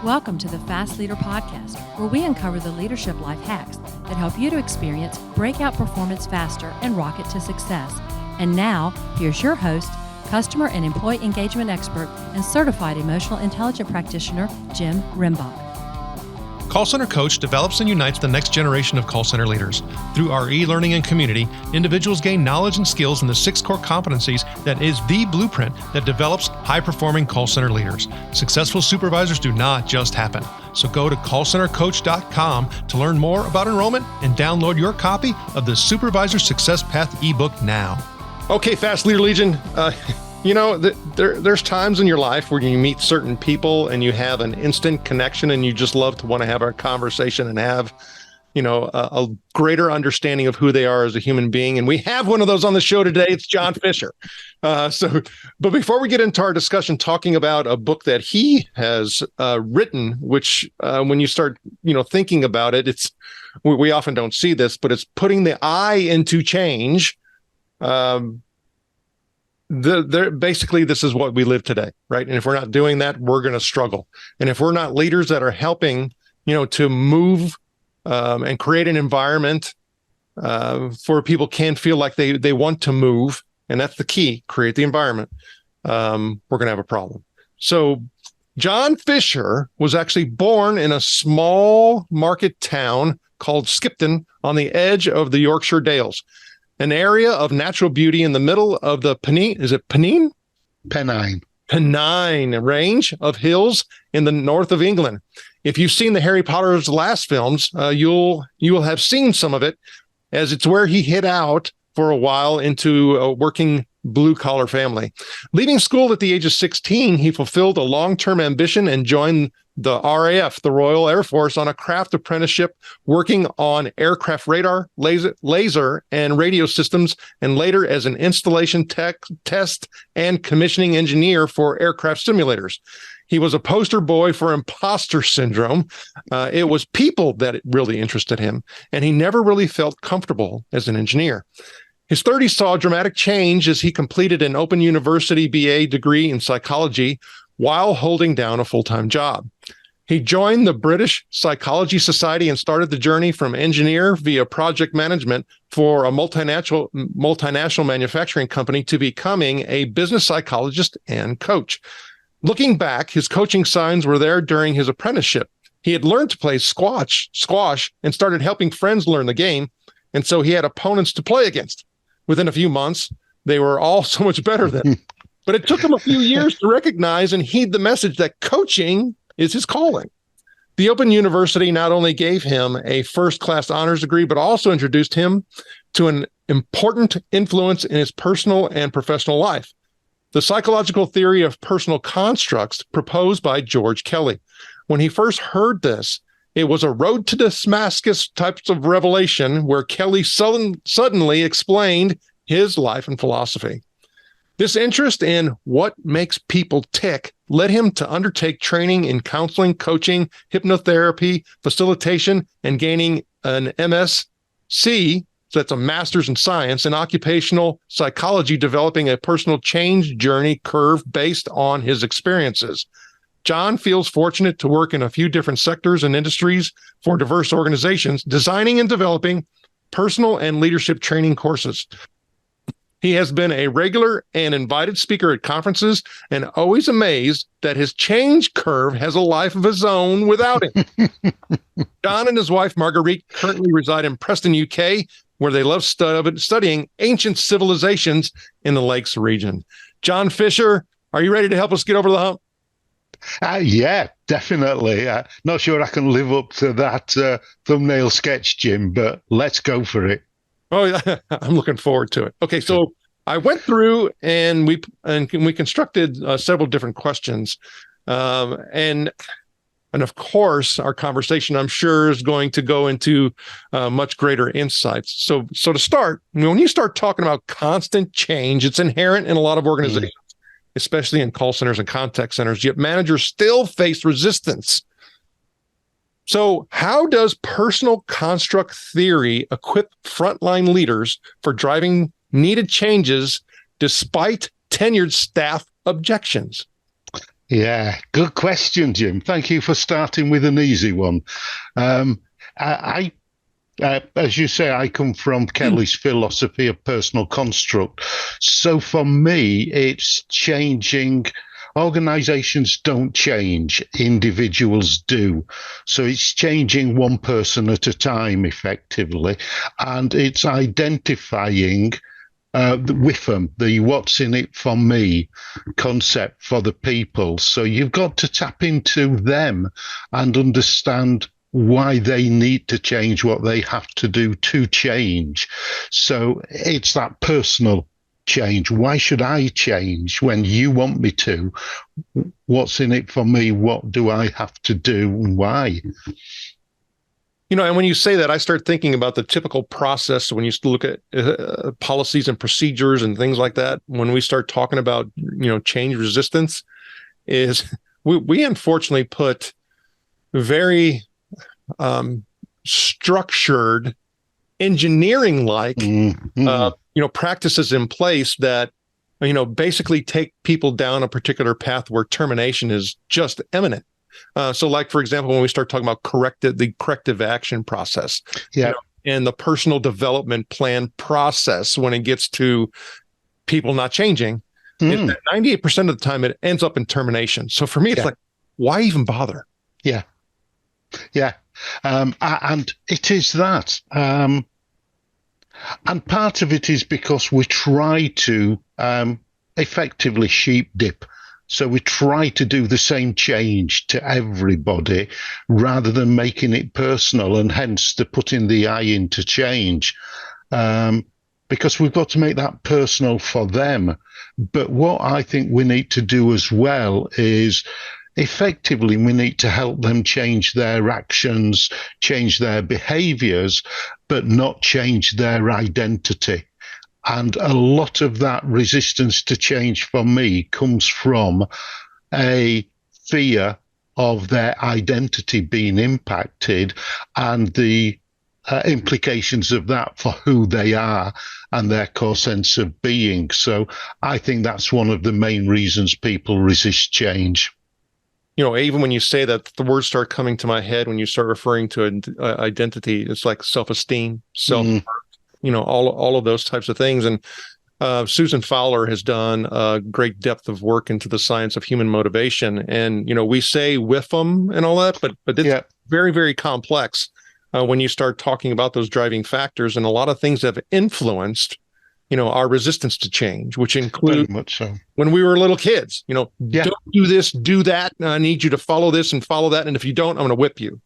Welcome to the Fast Leader Podcast, where we uncover the leadership life hacks that help you to experience breakout performance faster and rocket to success. And now, here's your host, customer and employee engagement expert and certified emotional intelligence practitioner, Jim Rembach. Call Center Coach develops and unites the next generation of call center leaders. Through our e-learning and community, individuals gain knowledge and skills in the 6 core competencies that is the blueprint that develops high-performing call center leaders. Successful supervisors do not just happen. So go to callcentercoach.com to learn more about enrollment and download your copy of the Supervisor Success Path ebook now. Okay, Fast Leader Legion. There's times in your life where you meet certain people and you have an instant connection and you just love to want to have a conversation and have, a greater understanding of who they are as a human being. And we have one of those on the show today. It's John Fisher. But before we get into our discussion, talking about a book that he has written, which when you start, thinking about it, we often don't see this, but it's putting the I into change. Basically, this is what we live today, right? And if we're not doing that, we're going to struggle. And if we're not leaders that are helping, to move and create an environment for people can feel like they want to move, and that's the key, create the environment, we're going to have a problem. So John Fisher was actually born in a small market town called Skipton on the edge of the Yorkshire Dales. An area of natural beauty in the middle of the Pennine range of hills in the north of England. If you've seen the Harry Potter's last films, you will have seen some of it, as it's where he hid out for a while into a working blue-collar family. Leaving school at the age of 16, he fulfilled a long-term ambition and joined the RAF, the Royal Air Force, on a craft apprenticeship working on aircraft radar, laser, and radio systems, and later as an installation test and commissioning engineer for aircraft simulators. He was a poster boy for imposter syndrome. It was people that really interested him, and he never really felt comfortable as an engineer. His 30s saw a dramatic change as he completed an Open University BA degree in psychology while holding down a full-time job. He joined the British Psychology Society and started the journey from engineer via project management for a multinational manufacturing company to becoming a business psychologist and coach. Looking back, his coaching signs were there during his apprenticeship. He had learned to play squash and started helping friends learn the game, and so he had opponents to play against. Within a few months, they were all so much better than him. But it took him a few years to recognize and heed the message that coaching is his calling. The Open University not only gave him a first-class honors degree, but also introduced him to an important influence in his personal and professional life: the psychological theory of personal constructs proposed by George Kelly. When he first heard this, it was a road to Damascus types of revelation where Kelly suddenly explained his life and philosophy. This interest in what makes people tick led him to undertake training in counseling, coaching, hypnotherapy, facilitation, and gaining an MSc, so that's a master's in science, in occupational psychology, developing a personal change journey curve based on his experiences. John feels fortunate to work in a few different sectors and industries for diverse organizations, designing and developing personal and leadership training courses. He has been a regular and invited speaker at conferences and always amazed that his change curve has a life of his own without him. John and his wife, Marguerite, currently reside in Preston, UK, where they love studying ancient civilizations in the Lakes region. John Fisher, are you ready to help us get over the hump? Yeah, definitely. Not sure I can live up to that thumbnail sketch, Jim, but let's go for it. Oh, yeah. I'm looking forward to it. Okay, so I went through and we constructed several different questions, and of course, our conversation, I'm sure, is going to go into much greater insights. So to start, when you start talking about constant change, it's inherent in a lot of organizations, especially in call centers and contact centers. Yet managers still face resistance. So how does personal construct theory equip frontline leaders for driving needed changes despite tenured staff objections? Yeah, good question, Jim. Thank you for starting with an easy one. Um, as you say, I come from Kelly's philosophy of personal construct. So for me, it's changing. Organizations don't change, individuals do. So it's changing one person at a time, effectively. And it's identifying the WIFM, the what's in it for me concept for the people. So you've got to tap into them and understand why they need to change, what they have to do to change. So it's that personal change. Why should I change when you want me to? What's in it for me? What do I have to do and why? And when you say that, I start thinking about the typical process when you look at policies and procedures and things like that. When we start talking about, change resistance, is we unfortunately put very structured engineering-like, practices in place that, basically take people down a particular path where termination is just imminent. So like, for example, when we start talking about the corrective action process, and the personal development plan process, when it gets to people not changing, 98% of the time it ends up in termination. So for me, it's like, why even bother? Yeah. And it is that. And part of it is because we try to effectively sheep dip. So we try to do the same change to everybody rather than making it personal, and hence the putting the I into change, because we've got to make that personal for them. But what I think we need to do as well is effectively we need to help them change their actions, change their behaviors, but not change their identity. And a lot of that resistance to change for me comes from a fear of their identity being impacted and the implications of that for who they are and their core sense of being. So I think that's one of the main reasons people resist change. Even when you say that, the words start coming to my head when you start referring to identity. It's like self-esteem, self-worth. All of those types of things. And Susan Fowler has done a great depth of work into the science of human motivation. And, we say WIFM and all that, but it's very, very complex when you start talking about those driving factors. And a lot of things have influenced, our resistance to change, which include much so. When we were little kids, don't do this, do that. I need you to follow this and follow that. And if you don't, I'm going to whip you.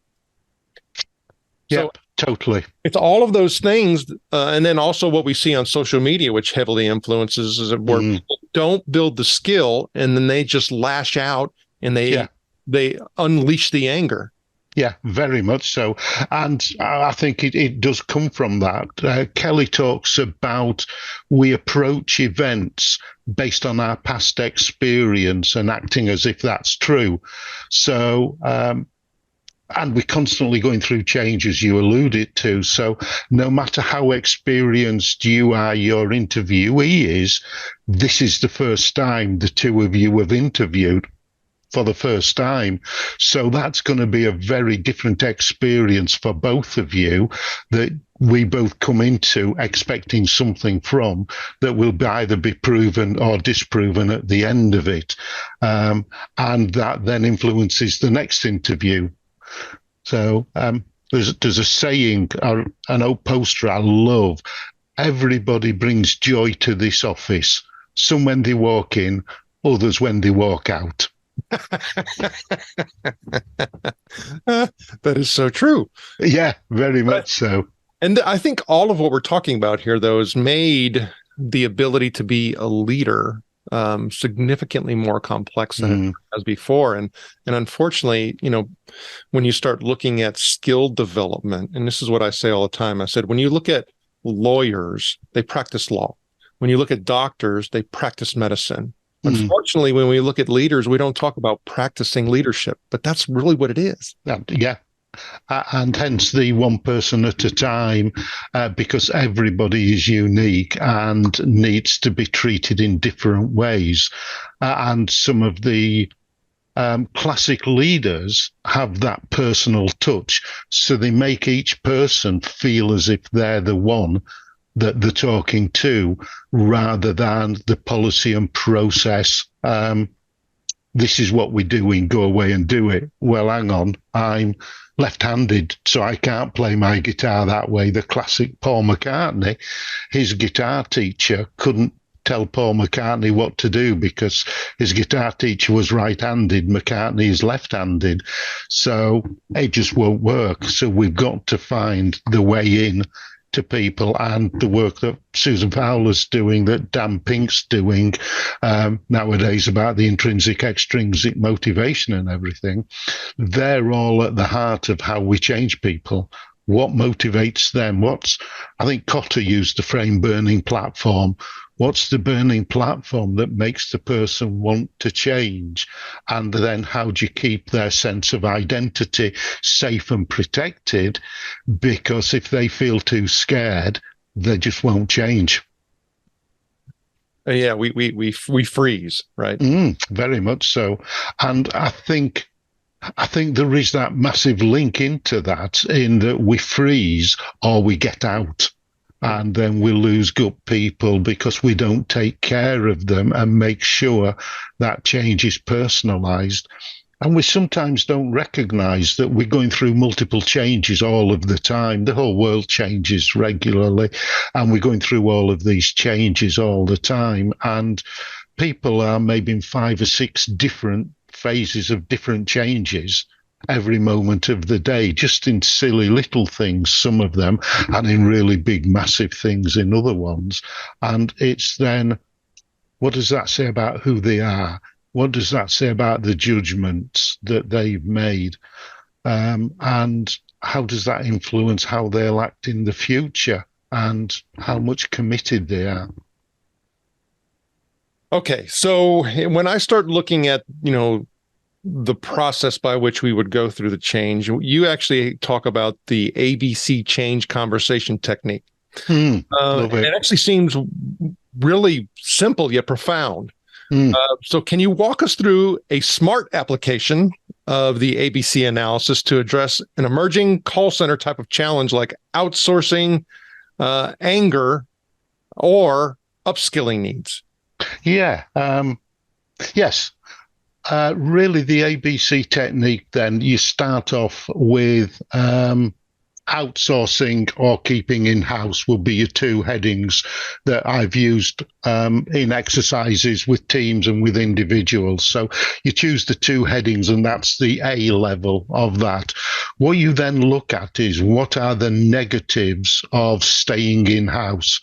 So totally. It's all of those things. And then also what we see on social media, which heavily influences, is where people don't build the skill and then they just lash out and they unleash the anger. Yeah, very much so. And I think it does come from that. Kelly talks about we approach events based on our past experience and acting as if that's true. So, and we're constantly going through change, as you alluded to. So no matter how experienced you are, your interviewee is, this is the first time the two of you have interviewed for the first time. So that's going to be a very different experience for both of you that we both come into expecting something from that will either be proven or disproven at the end of it. And that then influences the next interview. So there's a saying, an old poster I love. Everybody brings joy to this office. Some when they walk in, others when they walk out. That is so true. Yeah, very much so. And I think all of what we're talking about here, though, has made the ability to be a leader significantly more complex than it was before. And unfortunately, when you start looking at skill development, and this is what I say all the time, I said, when you look at lawyers, they practice law. When you look at doctors, they practice medicine. Unfortunately, when we look at leaders, we don't talk about practicing leadership, but that's really what it is. Yeah. And hence the one person at a time, because everybody is unique and needs to be treated in different ways. And some of the classic leaders have that personal touch, so they make each person feel as if they're the one that they're talking to, rather than the policy and process. This is what we're doing, go away and do it. Well, hang on, I'm left-handed, so I can't play my guitar that way. The classic Paul McCartney, his guitar teacher couldn't tell Paul McCartney what to do because his guitar teacher was right-handed, McCartney is left-handed. So it just won't work. So we've got to find the way in to people, and the work that Susan Fowler's doing, that Dan Pink's doing nowadays about the intrinsic, extrinsic motivation and everything, they're all at the heart of how we change people. What motivates them? I think Cotter used the frame burning platform. What's the burning platform that makes the person want to change? And then how do you keep their sense of identity safe and protected? Because if they feel too scared, they just won't change. Yeah, we freeze, right? Very much so. And I think there is that massive link into that, in that we freeze or we get out. And then we lose good people because we don't take care of them and make sure that change is personalized. And we sometimes don't recognize that we're going through multiple changes all of the time. The whole world changes regularly, and we're going through all of these changes all the time. And people are maybe in 5 or 6 different phases of different changes every moment of the day, just in silly little things, some of them, and in really big, massive things in other ones. And it's then, what does that say about who they are? What does that say about the judgments that they've made? And how does that influence how they'll act in the future and how much committed they are? Okay, so when I start looking at, the process by which we would go through the change, you actually talk about the ABC change conversation technique. It actually seems really simple yet profound. So can you walk us through a smart application of the ABC analysis to address an emerging call center type of challenge like outsourcing, anger, or upskilling needs? Yeah. Yes. Really, the ABC technique, then, you start off with outsourcing or keeping in-house will be your 2 headings that I've used in exercises with teams and with individuals. So you choose the 2 headings, and that's the A level of that. What you then look at is, what are the negatives of staying in-house?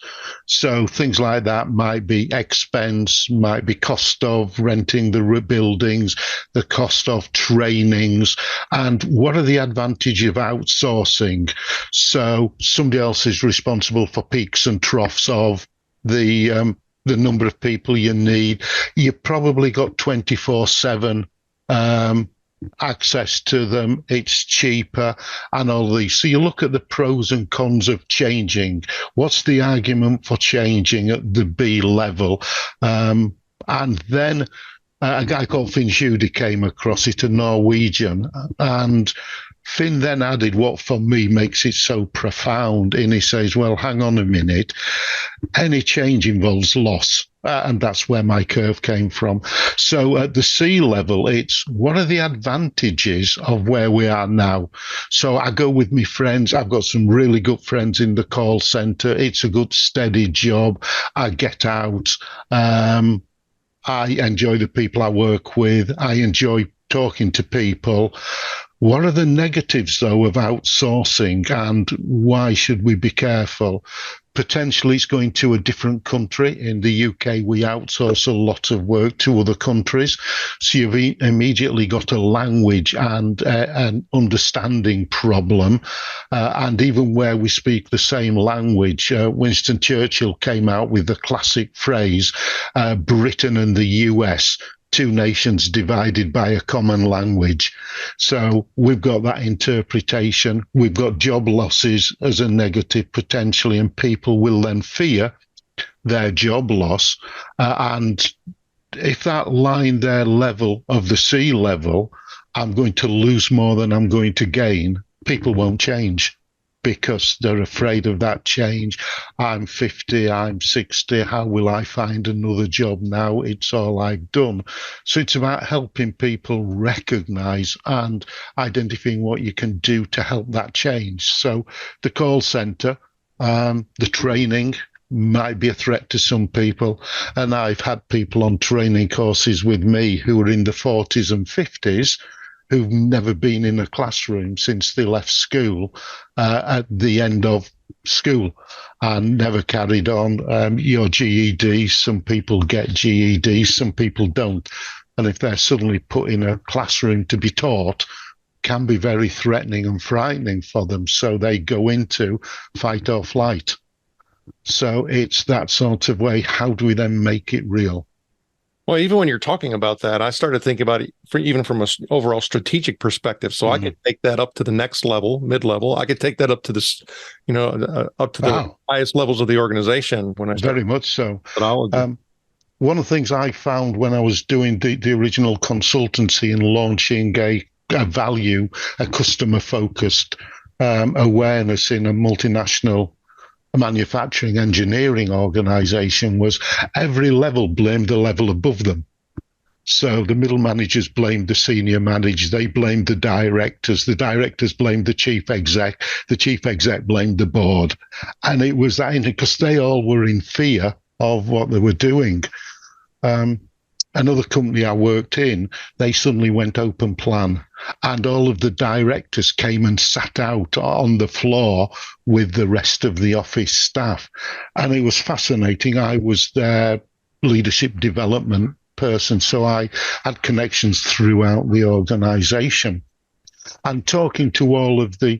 So things like that might be expense, might be cost of renting the buildings, the cost of trainings, and what are the advantages of outsourcing? So somebody else is responsible for peaks and troughs of the number of people you need. You probably got 24/7 access to them. It's cheaper and all these. So you look at the pros and cons of changing. What's the argument for changing at the B level? And then a guy called Finn Schude came across it, a Norwegian, and Finn then added what for me makes it so profound, and he says, well, hang on a minute, any change involves loss. And that's where my curve came from. So at the C level, it's what are the advantages of where we are now? So I go with my friends. I've got some really good friends in the call center. It's a good, steady job. I get out. I enjoy the people I work with. I enjoy talking to people. What are the negatives, though, of outsourcing, and why should we be careful? Potentially it's going to a different country. In the UK, we outsource a lot of work to other countries. So you've immediately got a language and an understanding problem. And even where we speak the same language, Winston Churchill came out with the classic phrase, Britain and the US, 2 nations divided by a common language. So we've got that interpretation. We've got job losses as a negative potentially, and people will then fear their job loss. And if that line there level of the sea level, I'm going to lose more than I'm going to gain, people won't change because they're afraid of that change. I'm 50, I'm 60, how will I find another job now? It's all I've done. So it's about helping people recognize and identifying what you can do to help that change. So the call center, the training might be a threat to some people. And I've had people on training courses with me who are in the 40s and 50s who've never been in a classroom since they left school at the end of school and never carried on your GED. Some people get GEDs, some people don't. And if they're suddenly put in a classroom to be taught, can be very threatening and frightening for them. So they go into fight or flight. So it's that sort of way. How do we then make it real? Well, even when you're talking about that, I started thinking about it even from an overall strategic perspective. So I could take that up to the next level, mid-level. I could take that up to this, up to the highest levels of the organization. When I very much so. Methodology. One of the things I found when I was doing the original consultancy and launching a value, a customer-focused awareness in a multinational manufacturing engineering organization was every level blamed the level above them. So the middle managers blamed the senior managers, they blamed the directors blamed the chief exec blamed the board. And it was that because they all were in fear of what they were doing. Another company I worked in, they suddenly went open plan and all of the directors came and sat out on the floor with the rest of the office staff. And it was fascinating. I was their leadership development person, so I had connections throughout the organization. And talking to all of the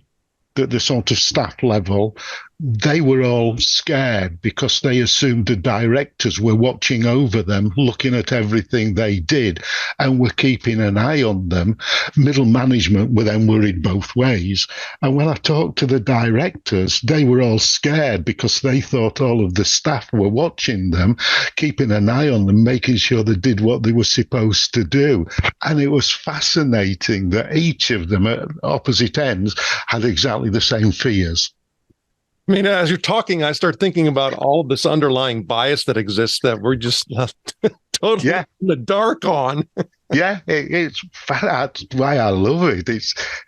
sort of staff level, they were all scared because they assumed the directors were watching over them, looking at everything they did, and were keeping an eye on them. Middle management were then worried both ways. And when I talked to the directors, they were all scared because they thought all of the staff were watching them, keeping an eye on them, making sure they did what they were supposed to do. And it was fascinating that each of them at opposite ends had exactly the same fears. I mean, as you're talking, I start thinking about all of this underlying bias that exists that we're just left totally in the dark on. It's that's why I love it.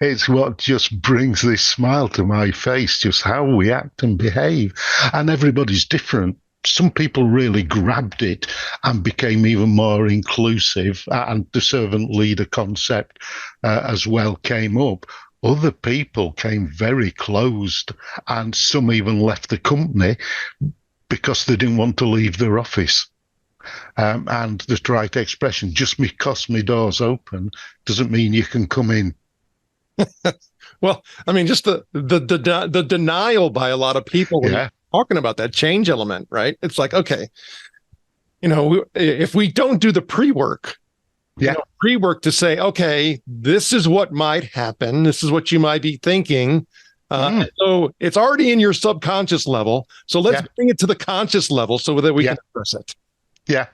It's what just brings this smile to my face, just how we act and behave. And everybody's different. Some people really grabbed it and became even more inclusive, and the servant leader concept as well came up. Other people came very closed, and some even left the company because they didn't want to leave their office. And the right expression, just because my door's open doesn't mean you can come in. Well, I mean, just the denial by a lot of people when you're talking about that change element, right? It's like, okay, if we don't do the pre-work, pre-work to say, okay, this is what might happen. This is what you might be thinking. So it's already in your subconscious level. So let's bring it to the conscious level so that we can address it. Yeah.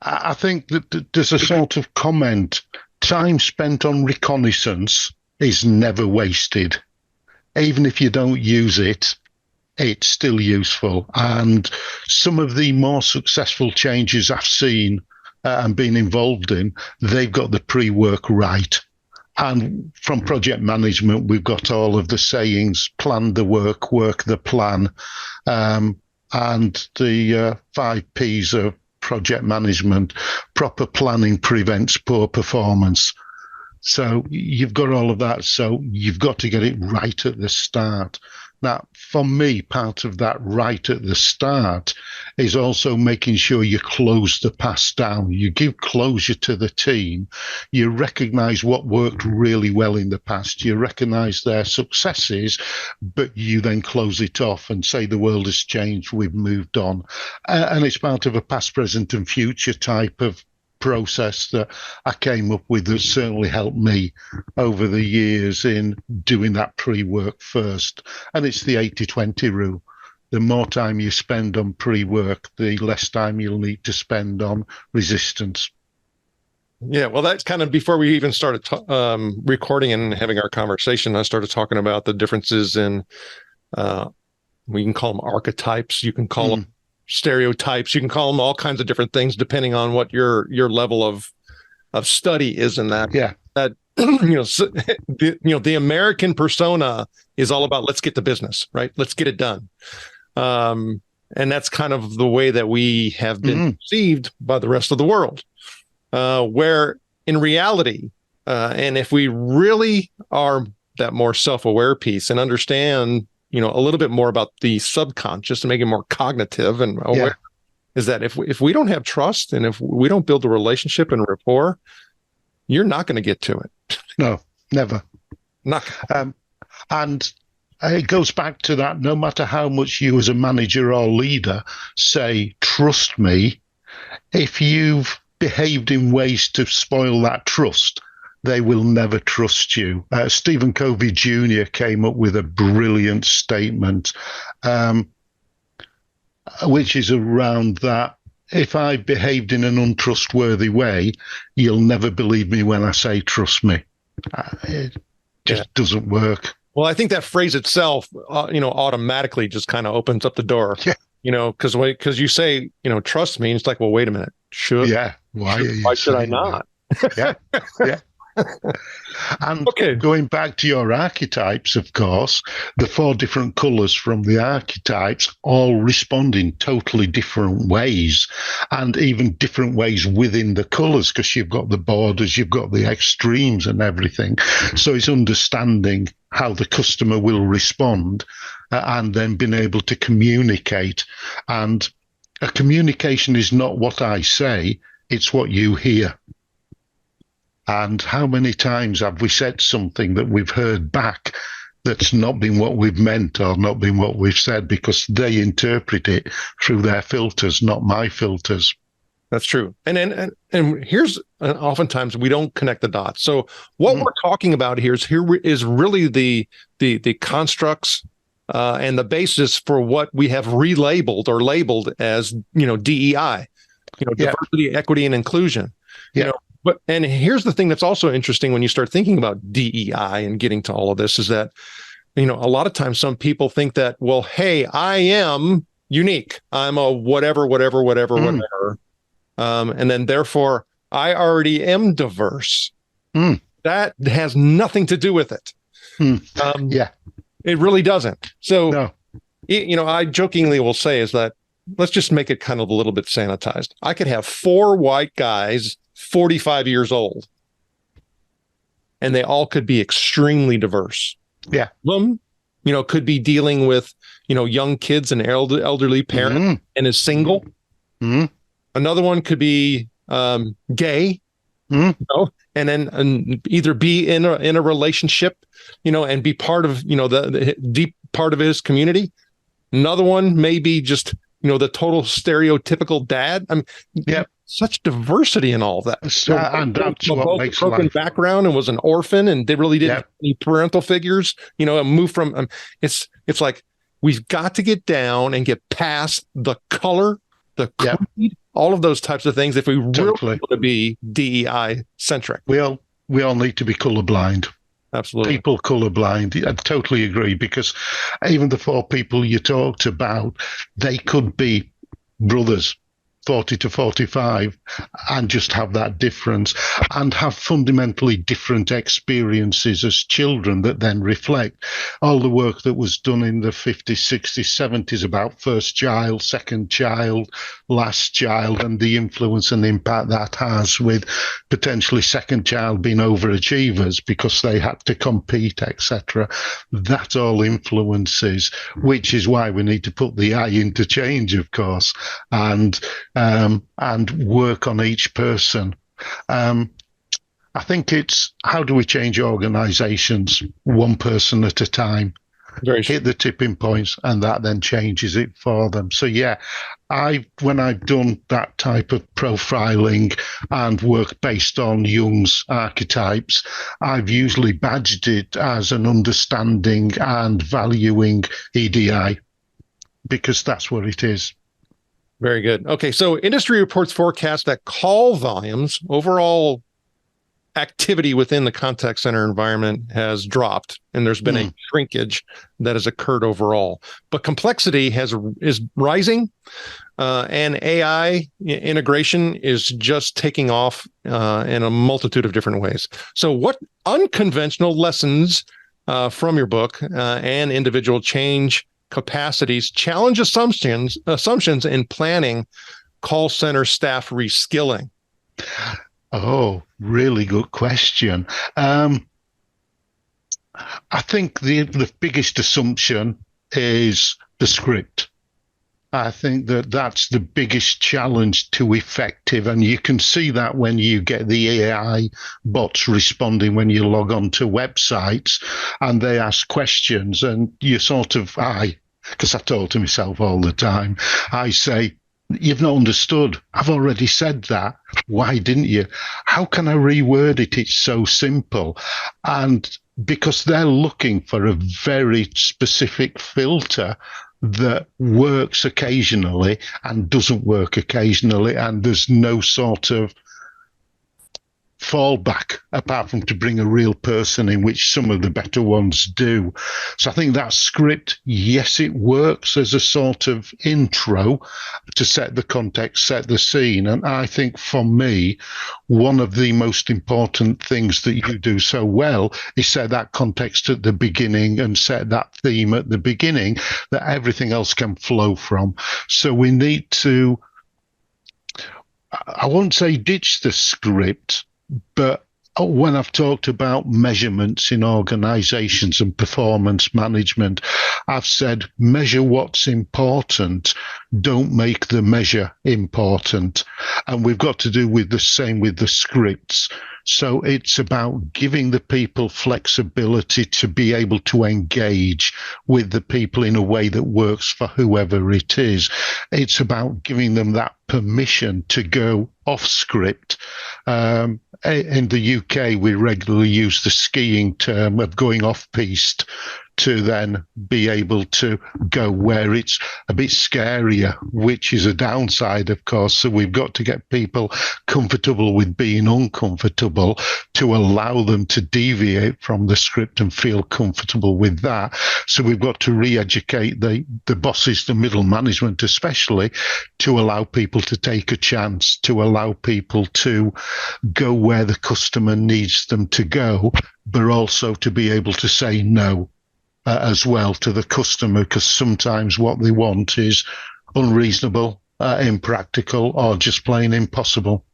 I think that there's a sort of comment, time spent on reconnaissance is never wasted. Even if you don't use it, it's still useful. And some of the more successful changes I've seen and been involved in, they've got the pre-work right. And from project management, we've got all of the sayings, plan the work, work the plan, and the 5 Ps of project management. Proper planning prevents poor performance. So you've got all of that. So you've got to get it right at the start. Now, for me, part of that right at the start is also making sure you close the past down. You give closure to the team. You recognize what worked really well in the past. You recognize their successes, but you then close it off and say the world has changed, we've moved on. And it's part of a past, present, and future type of process that I came up with that certainly helped me over the years in doing that pre-work first. And it's the 80-20 rule. the more time you spend on pre-work, the less time you'll need to spend on resistance. Yeah, well, that's kind of before we even started recording and having our conversation. I started talking about the differences in, we can call them archetypes, you can call them stereotypes, you can call them all kinds of different things depending on what your level of study is in that. Yeah. That the American persona is all about let's get the business, right? Let's get it done. And that's kind of the way that we have been perceived by the rest of the world. Where in reality, and if we really are that more self-aware piece and understand, a little bit more about the subconscious and make it more cognitive and aware, is that if we don't have trust and if we don't build a relationship and rapport, you're not going to get to it. No, never. Not. And it goes back to that, no matter how much you as a manager or leader say, trust me, if you've behaved in ways to spoil that trust, they will never trust you. Stephen Covey Jr. came up with a brilliant statement, which is around that. If I behaved in an untrustworthy way, you'll never believe me when I say trust me. It just doesn't work. Well, I think that phrase itself, automatically just kind of opens up the door. Yeah. Because you say, trust me, and it's like, well, wait a minute, should? Yeah. Why should I not? Yeah. Yeah. And going back to your archetypes, of course, the 4 different colours from the archetypes all respond in totally different ways, and even different ways within the colours, because you've got the borders, you've got the extremes and everything. So it's understanding how the customer will respond and then being able to communicate. And a communication is not what I say, it's what you hear. And how many times have we said something that we've heard back that's not been what we've meant or not been what we've said, because they interpret it through their filters, not my filters. That's true. And here's oftentimes we don't connect the dots. So what we're talking about here is really the constructs and the basis for what we have relabeled or labeled as, DEI, diversity, equity, and inclusion. And here's the thing that's also interesting when you start thinking about DEI and getting to all of this is that, a lot of times some people think that, well, hey, I am unique. I'm a whatever. And then therefore I already am diverse. That has nothing to do with it. It really doesn't. So, I jokingly will say is that let's just make it kind of a little bit sanitized. I could have 4 white guys, 45 years old, and they all could be extremely diverse. Yeah. Them, could be dealing with, young kids and elderly parent and is single. Another one could be gay, and then either be in a relationship, and be part of, the deep part of his community. Another one may be just, the total stereotypical dad. I mean, such diversity in all of that. And that's what makes broken life. Background and was an orphan, and they really didn't have any parental figures. And moved from. It's like we've got to get down and get past the color, the creed, all of those types of things. If we really want to be DEI centric, we all need to be colorblind. Absolutely. People colorblind. I totally agree, because even the 4 people you talked about, they could be brothers, 40 to 45, and just have that difference and have fundamentally different experiences as children that then reflect all the work that was done in the 50s, 60s, 70s about first child, second child, last child, and the influence and impact that has with potentially second child being overachievers because they had to compete, etc. That all influences, which is why we need to put the I interchange, of course, and work on each person. I think it's how do we change organizations one person at a time, hit the tipping points, and that then changes it for them. So when I've done that type of profiling and work based on Jung's archetypes, I've usually badged it as an understanding and valuing EDI. because that's what it is. Very good. Okay, so industry reports forecast that call volumes, overall activity within the contact center environment has dropped, and there's been a shrinkage that has occurred overall. But complexity is rising, and AI integration is just taking off in a multitude of different ways. So what unconventional lessons from your book and individual change capacities challenge assumptions in planning call center staff reskilling? Oh, really good question. I think the biggest assumption is the script. I think that's the biggest challenge to effective, and you can see that when you get the AI bots responding when you log on to websites and they ask questions, and you sort of, because I talk to myself all the time, I say, you've not understood. I've already said that. Why didn't you? How can I reword it? It's so simple. And because they're looking for a very specific filter that works occasionally and doesn't work occasionally, and there's no sort of fallback apart from to bring a real person in, which some of the better ones do. So I think that script, yes, it works as a sort of intro to set the context, set the scene. And I think for me, one of the most important things that you do so well is set that context at the beginning and set that theme at the beginning that everything else can flow from. So we need to, I won't say ditch the script, but when I've talked about measurements in organizations and performance management, I've said measure what's important, don't make the measure important. And we've got to do with the same with the scripts. So it's about giving the people flexibility to be able to engage with the people in a way that works for whoever it is. It's about giving them that permission to go off script. In the UK, we regularly use the skiing term of going off piste to then be able to go where it's a bit scarier, which is a downside, of course. So we've got to get people comfortable with being uncomfortable to allow them to deviate from the script and feel comfortable with that. So we've got to re-educate the bosses, the middle management especially, to allow people to take a chance, to allow people to go where the customer needs them to go, but also to be able to say no as well to the customer, because sometimes what they want is unreasonable, impractical, or just plain impossible.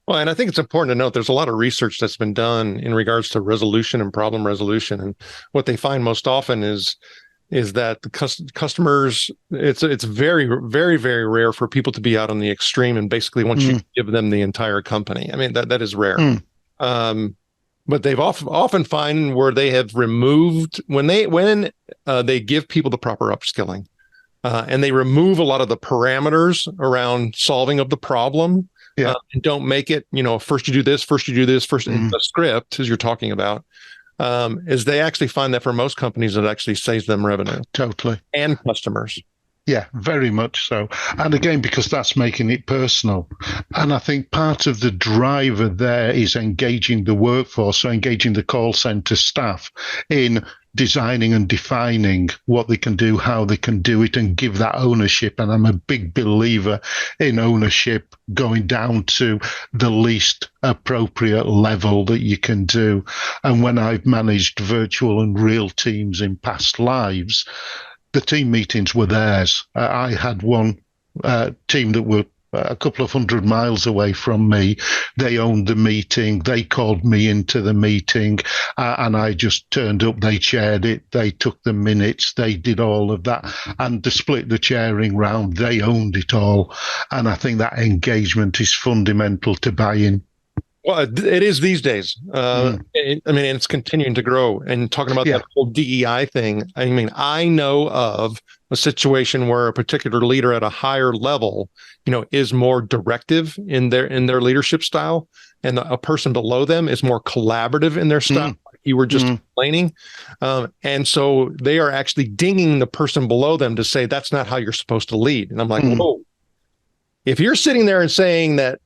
Well, and I think it's important to note there's a lot of research that's been done in regards to resolution and problem resolution. And what they find most often is that the customers, it's very, very, very rare for people to be out on the extreme and basically want you to give them the entire company. I mean, that is rare. But they've often find where they have removed when they give people the proper upskilling and they remove a lot of the parameters around solving of the problem. And don't make it, first you do this, in the script, as you're talking about, is they actually find that for most companies, it actually saves them revenue. Totally. And customers. Yeah, very much so. And again, because that's making it personal. And I think part of the driver there is engaging the workforce, so engaging the call center staff in designing and defining what they can do, how they can do it, and give that ownership. And I'm a big believer in ownership going down to the least appropriate level that you can do. And when I've managed virtual and real teams in past lives, the team meetings were theirs. I had one team that were a couple of 100 miles away from me. They owned the meeting. They called me into the meeting, and I just turned up. They chaired it. They took the minutes. They did all of that. And to split the chairing round, they owned it all. And I think that engagement is fundamental to buy-in. Well, it is these days. It's continuing to grow. And talking about that whole DEI thing, I know of a situation where a particular leader at a higher level, is more directive in their leadership style, and a person below them is more collaborative in their style. you were just explaining. And so they are actually dinging the person below them to say, that's not how you're supposed to lead. And I'm like, whoa. If you're sitting there and saying that,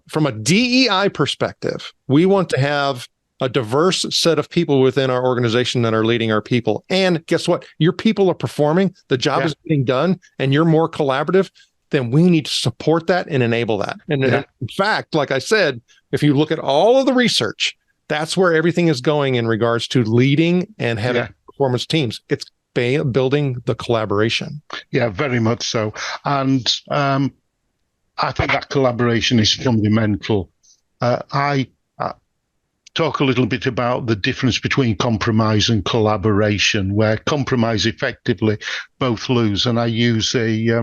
from a DEI perspective, we want to have a diverse set of people within our organization that are leading our people. And guess what? Your people are performing, the job is getting done, and you're more collaborative, then we need to support that and enable that. And in fact, like I said, if you look at all of the research, that's where everything is going in regards to leading and having performance teams. It's building the collaboration. Yeah, very much so. And I think that collaboration is fundamental. I talk a little bit about the difference between compromise and collaboration, where compromise effectively both lose. And I use a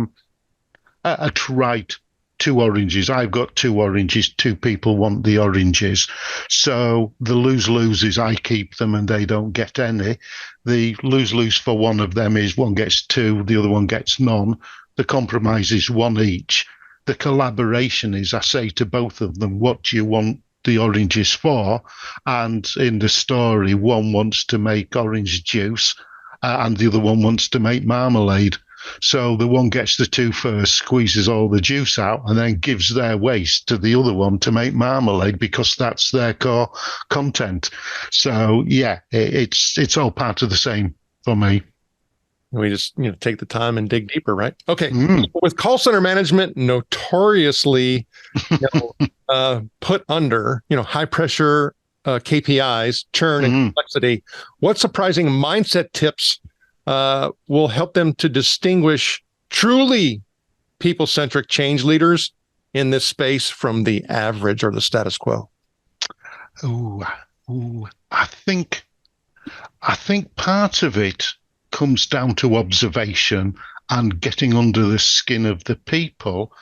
trite, 2 oranges. I've got 2 oranges, 2 people want the oranges. So the lose-lose is I keep them and they don't get any. The lose-lose for one of them is one gets 2, the other one gets none. The compromise is 1 each. The collaboration is I say to both of them, what do you want the oranges for? And in the story, one wants to make orange juice and the other one wants to make marmalade. So the one gets the 2 first, squeezes all the juice out, and then gives their waste to the other one to make marmalade because that's their core content. So yeah, it's all part of the same for me. We just take the time and dig deeper, right? Okay. With call center management notoriously put under high pressure KPIs, churn, and complexity, what surprising mindset tips will help them to distinguish truly people-centric change leaders in this space from the average or the status quo? I think part of it comes down to observation and getting under the skin of the people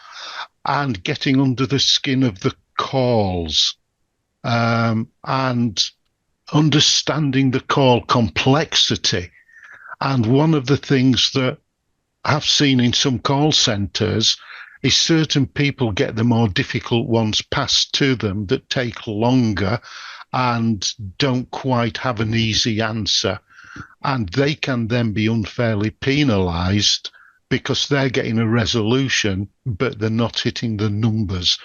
and getting under the skin of the calls and understanding the call complexity. And one of the things that I've seen in some call centers is certain people get the more difficult ones passed to them that take longer and don't quite have an easy answer. And they can then be unfairly penalized because they're getting a resolution, but they're not hitting the numbers,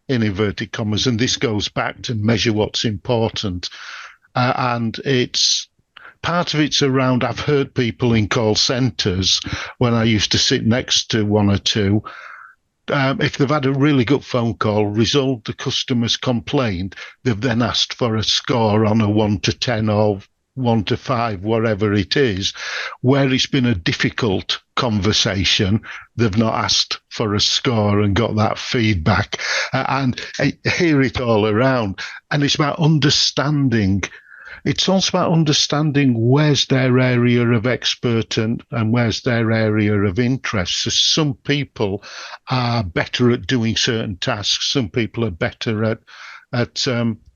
in inverted commas. And this goes back to measure what's important. And part of it's around, I've heard people in call centers when I used to sit next to one or two, if they've had a really good phone call, resolved the customer's complaint, they've then asked for a score on a 1 to 10 or 1 to 5, whatever it is. Where it's been a difficult conversation, they've not asked for a score and got that feedback. And I hear it all around. And it's about understanding. It's also about understanding where's their area of expert and where's their area of interest. So some people are better at doing certain tasks. Some people are better at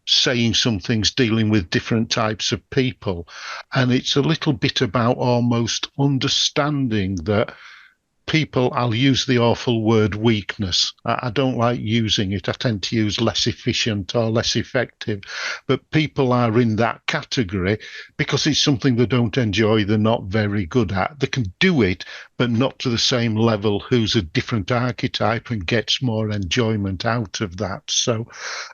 saying some things, dealing with different types of people. And it's a little bit about almost understanding that people, I'll use the awful word weakness. I don't like using it. I tend to use less efficient or less effective. But people are in that category because it's something they don't enjoy, they're not very good at. They can do it, but not to the same level who's a different archetype and gets more enjoyment out of that. So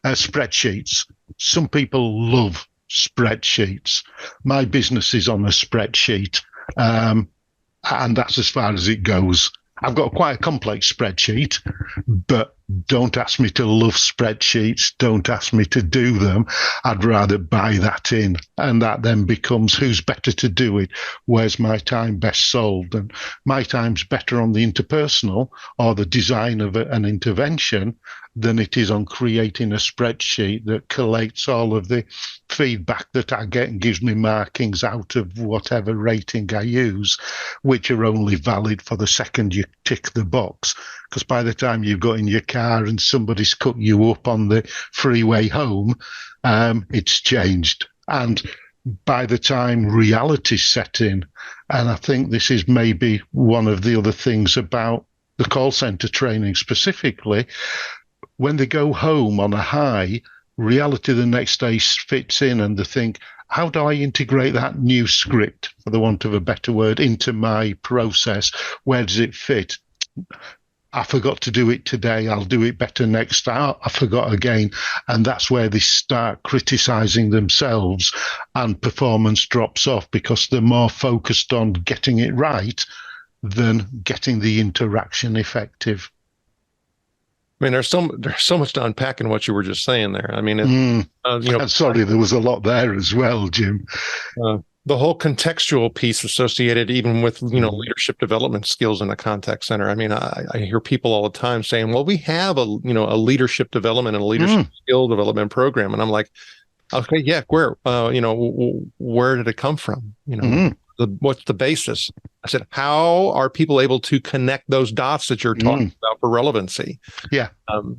spreadsheets. Some people love spreadsheets. My business is on a spreadsheet. And that's as far as it goes. I've got quite a complex spreadsheet, but don't ask me to love spreadsheets. Don't ask me to do them. I'd rather buy that in. And that then becomes who's better to do it? Where's my time best solved? And my time's better on the interpersonal or the design of an intervention than it is on creating a spreadsheet that collates all of the feedback that I get and gives me markings out of whatever rating I use, which are only valid for the second you tick the box. Because by the time you've got in your car and somebody's cut you up on the freeway home, it's changed. And by the time reality set in, and I think this is maybe one of the other things about the call center training specifically, when they go home on a high, reality the next day fits in, and they think, how do I integrate that new script, for the want of a better word, into my process? Where does it fit? I forgot to do it today. I'll do it better next time. I forgot again. And that's where they start criticizing themselves, and performance drops off because they're more focused on getting it right than getting the interaction effective. I mean, there's so much to unpack in what you were just saying there. I mean, Sorry, there was a lot there as well, Jim. The whole contextual piece associated even with, leadership development skills in the contact center. I mean, I hear people all the time saying, well, we have a leadership development and a leadership skill development program. And I'm like, okay, yeah, where did it come from? What's the basis? I said, how are people able to connect those dots that you're talking about for relevancy? Yeah.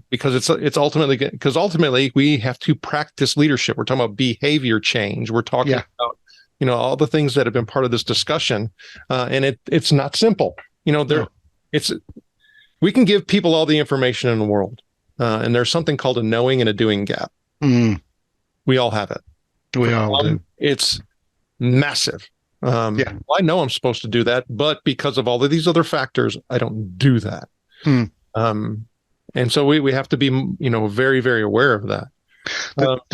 Because it's ultimately we have to practice leadership. We're talking about behavior change. We're talking about, all the things that have been part of this discussion. And it's not simple. We can give people all the information in the world. And there's something called a knowing and a doing gap. We all have it. We all do. It's massive. Well, I know I'm supposed to do that, but because of all of these other factors, I don't do that. And so we have to be, very, very aware of that.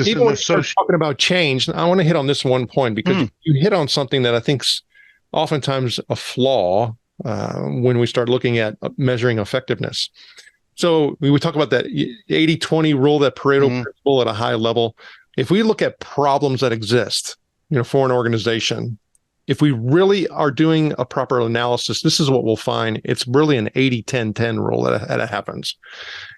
Even when we're talking about change, I want to hit on this one point, because you hit on something that I think's oftentimes a flaw when we start looking at measuring effectiveness. So we talk about that 80-20 rule, that Pareto principle at a high level. If we look at problems that exist, for an organization, if we really are doing a proper analysis, this is what we'll find. It's really an 80-10-10 rule that happens.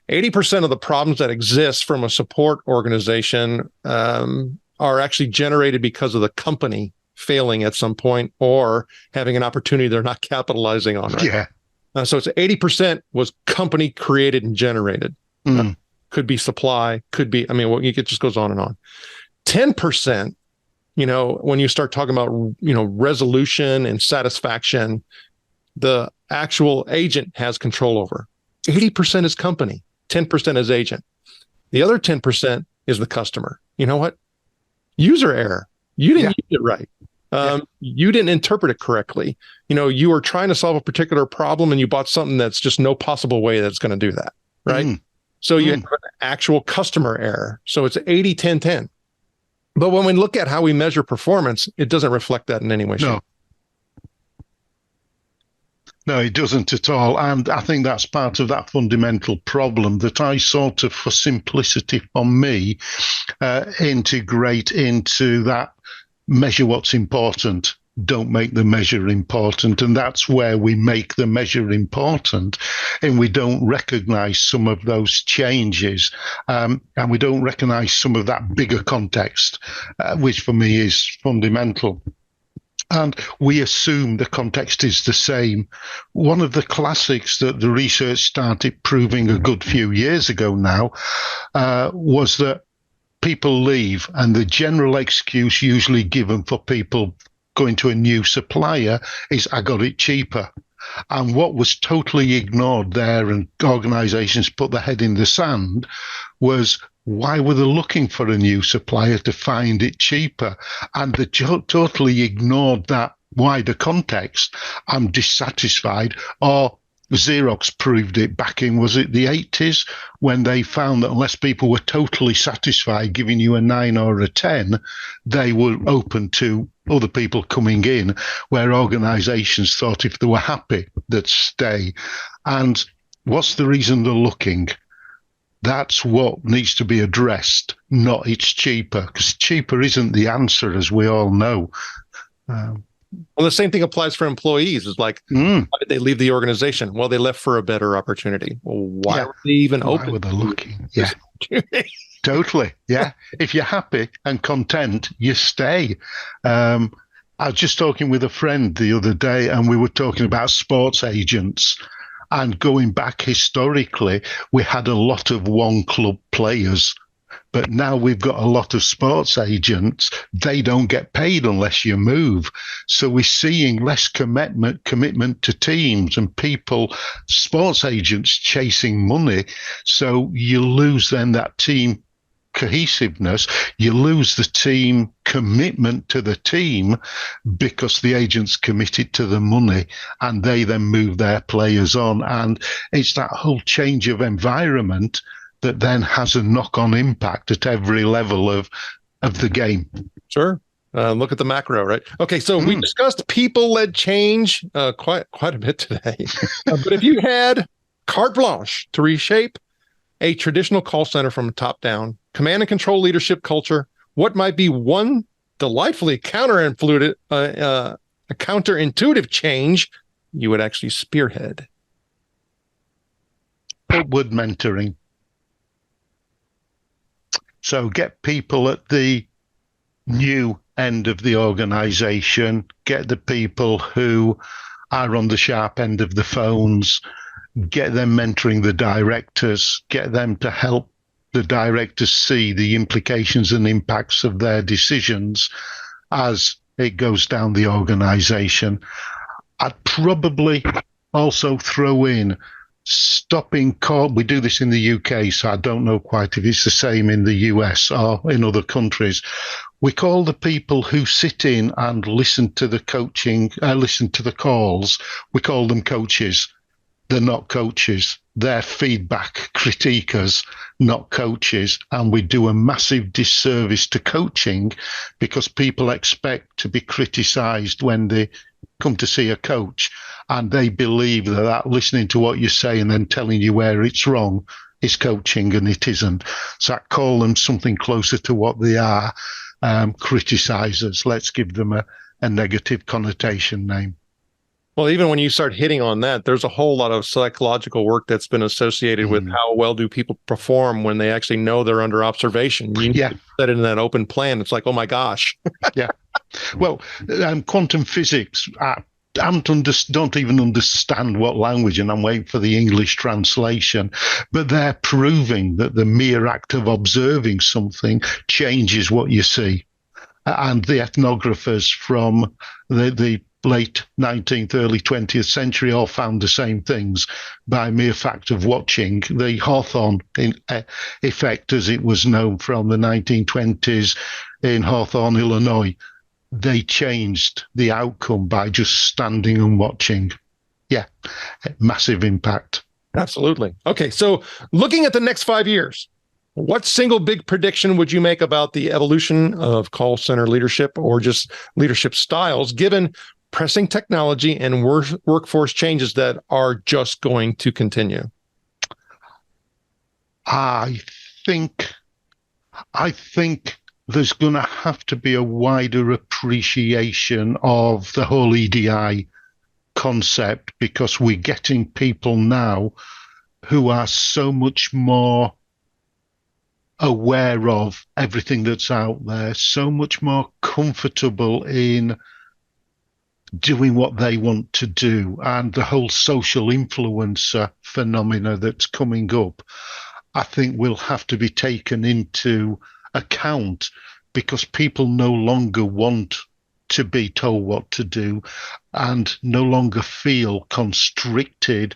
80% of the problems that exist from a support organization are actually generated because of the company failing at some point or having an opportunity they're not capitalizing on. Right? Yeah. So it's 80% was company created and generated. Could be supply, could be, it just goes on and on. 10%, when you start talking about, resolution and satisfaction, the actual agent has control over. 80% is company, 10% is agent. The other 10% is the customer. You know what? User error. You didn't use it right. You didn't interpret it correctly. You were trying to solve a particular problem and you bought something that's just no possible way that's going to do that. Right. So you have an actual customer error. So it's 80-10-10. But when we look at how we measure performance, it doesn't reflect that in any way. No, it doesn't at all. And I think that's part of that fundamental problem that I sort of, for simplicity for me, integrate into that measure what's important. Don't make the measure important. And that's where we make the measure important. And we don't recognize some of those changes. And we don't recognize some of that bigger context, which for me is fundamental. And we assume the context is the same. One of the classics that the research started proving a good few years ago now was that people leave, and the general excuse usually given for people going to a new supplier is, I got it cheaper. And what was totally ignored there, and organizations put their head in the sand, was why were they looking for a new supplier to find it cheaper? And they totally ignored that wider context. I'm dissatisfied. Or Xerox proved it back in, was it the 80s, when they found that unless people were totally satisfied giving you a 9 or a 10, they were open to other people coming in, where organizations thought if they were happy, they'd stay. And what's the reason they're looking? That's what needs to be addressed, not it's cheaper, because cheaper isn't the answer, as we all know. Well, the same thing applies for employees. It's like, why did they leave the organization? Well, they left for a better opportunity. Well, why were they even open? Why were they looking? Yeah, totally. Yeah. If you're happy and content, you stay. I was just talking with a friend the other day, and we were talking about sports agents. And going back historically, we had a lot of one club players. But now we've got a lot of sports agents. They don't get paid unless you move. So we're seeing less commitment to teams and people, sports agents chasing money. So you lose then that team cohesiveness. You lose the team commitment to the team because the agent's committed to the money and they then move their players on. And it's that whole change of environment that then has a knock-on impact at every level of the game. Sure. Look at the macro, right? Okay, so we discussed people-led change quite a bit today. But if you had carte blanche to reshape a traditional call center from top down, command and control leadership culture, what might be one delightfully counterintuitive change you would actually spearhead? Upward mentoring. So get people at the new end of the organization, get the people who are on the sharp end of the phones, get them mentoring the directors, get them to help the directors see the implications and impacts of their decisions as it goes down the organization. I'd probably also throw in stopping call. We do this in the UK, so I don't know quite if it's the same in the US or in other countries. We call the people who sit in and listen to the coaching, listen to the calls, we call them coaches. They're not coaches. They're feedback critiquers, not coaches. And we do a massive disservice to coaching because people expect to be criticized when they come to see a coach, and they believe that listening to what you say and then telling you where it's wrong is coaching, and it isn't. So I call them something closer to what they are, criticizers. Let's give them a negative connotation name. Well, even when you start hitting on that, there's a whole lot of psychological work that's been associated with how well do people perform when they actually know they're under observation. You set it in that open plan. It's like, oh my gosh. Yeah. Well, quantum physics, don't even understand what language, and I'm waiting for the English translation, but they're proving that the mere act of observing something changes what you see. And the ethnographers from the late 19th, early 20th century all found the same things by mere fact of watching. The Hawthorne effect, as it was known from the 1920s in Hawthorne, Illinois, they changed the outcome by just standing and watching. Yeah, massive impact. Absolutely. Okay, so looking at the next 5 years, what single big prediction would you make about the evolution of call center leadership or just leadership styles, given pressing technology and workforce changes that are just going to continue? I think there's going to have to be a wider appreciation of the whole EDI concept, because we're getting people now who are so much more aware of everything that's out there, so much more comfortable in doing what they want to do, and the whole social influencer phenomena that's coming up, I think will have to be taken into account, because people no longer want to be told what to do and no longer feel constricted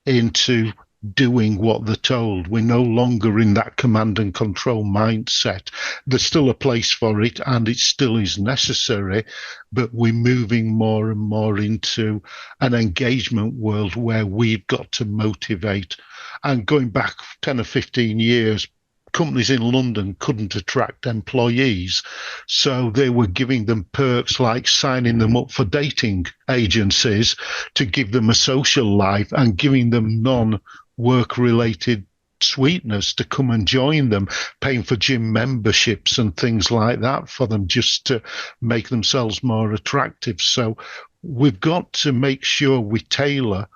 into doing what they're told. We're no longer in that command and control mindset. There's still a place for it, and it still is necessary, but we're moving more and more into an engagement world where we've got to motivate. And going back 10 or 15 years, companies in London couldn't attract employees, so they were giving them perks like signing them up for dating agencies to give them a social life and giving them non-work-related sweetness to come and join them, paying for gym memberships and things like that for them just to make themselves more attractive. So we've got to make sure we tailor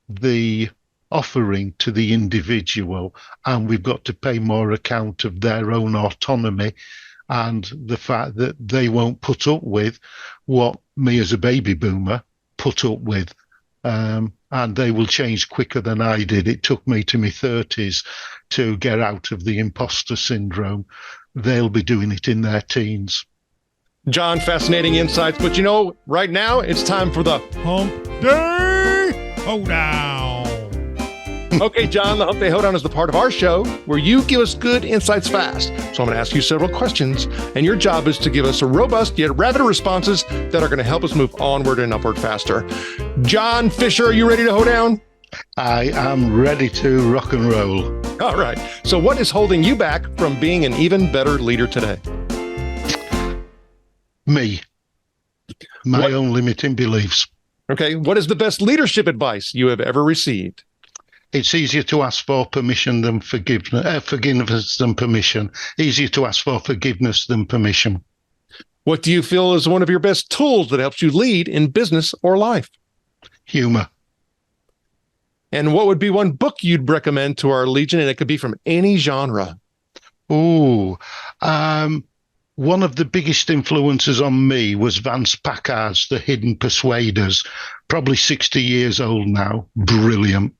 the offering to the individual, and we've got to pay more account of their own autonomy and the fact that they won't put up with what me as a baby boomer put up with, and they will change quicker than I did. It took me to my 30s to get out of the imposter syndrome. They'll be doing it in their teens. John, fascinating insights, but right now it's time for the Hump Day Hoedown. Okay, John, the Hump Day Hoedown is the part of our show where you give us good insights fast. So I'm going to ask you several questions, and your job is to give us a robust yet rapid responses that are going to help us move onward and upward faster. John Fisher, are you ready to hoe down? I am ready to rock and roll. All right. So what is holding you back from being an even better leader today? Me. My own limiting beliefs. Okay. What is the best leadership advice you have ever received? It's easier to ask for permission than forgiveness than permission. Easier to ask for forgiveness than permission. What do you feel is one of your best tools that helps you lead in business or life? Humor. And what would be one book you'd recommend to our Legion? And it could be from any genre. Ooh, one of the biggest influences on me was Vance Packard's The Hidden Persuaders. Probably 60 years old now. Brilliant.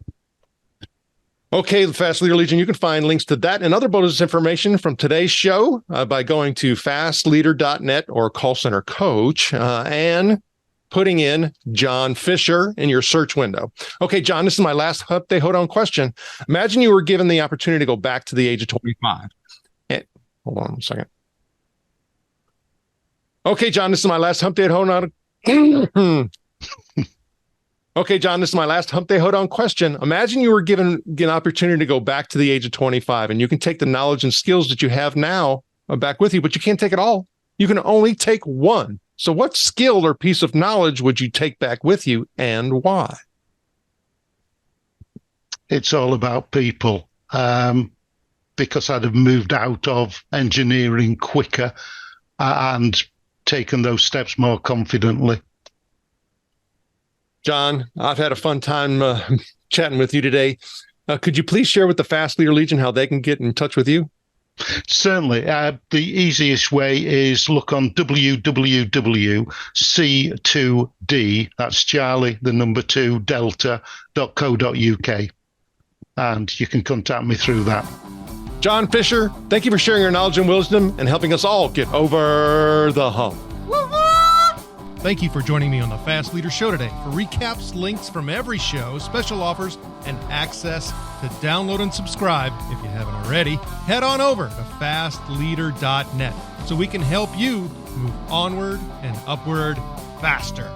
Okay, the Fast Leader Legion, you can find links to that and other bonus information from today's show by going to fastleader.net or call center coach and putting in John Fisher in your search window. Okay, John, this is my last Hump Day Hoedown question. Imagine you were given the opportunity to go back to the age of 25. Hold on a second. Okay, John, this is my last Hump Day Hoedown. Okay, John, this is my last Hump Day Hoedown question. Imagine you were given an opportunity to go back to the age of 25, and you can take the knowledge and skills that you have now back with you, but you can't take it all. You can only take one. So what skill or piece of knowledge would you take back with you, and why? It's all about people, because I'd have moved out of engineering quicker and taken those steps more confidently. John, I've had a fun time chatting with you today. Could you please share with the Fast Leader Legion how they can get in touch with you? Certainly. The easiest way is look on www.c2d, that's Charlie, the number 2, delta.co.uk. And you can contact me through that. John Fisher, thank you for sharing your knowledge and wisdom and helping us all get over the hump. Thank you for joining me on the Fast Leader Show today. For recaps, links from every show, special offers, and access to download and subscribe, if you haven't already, head on over to fastleader.net so we can help you move onward and upward faster.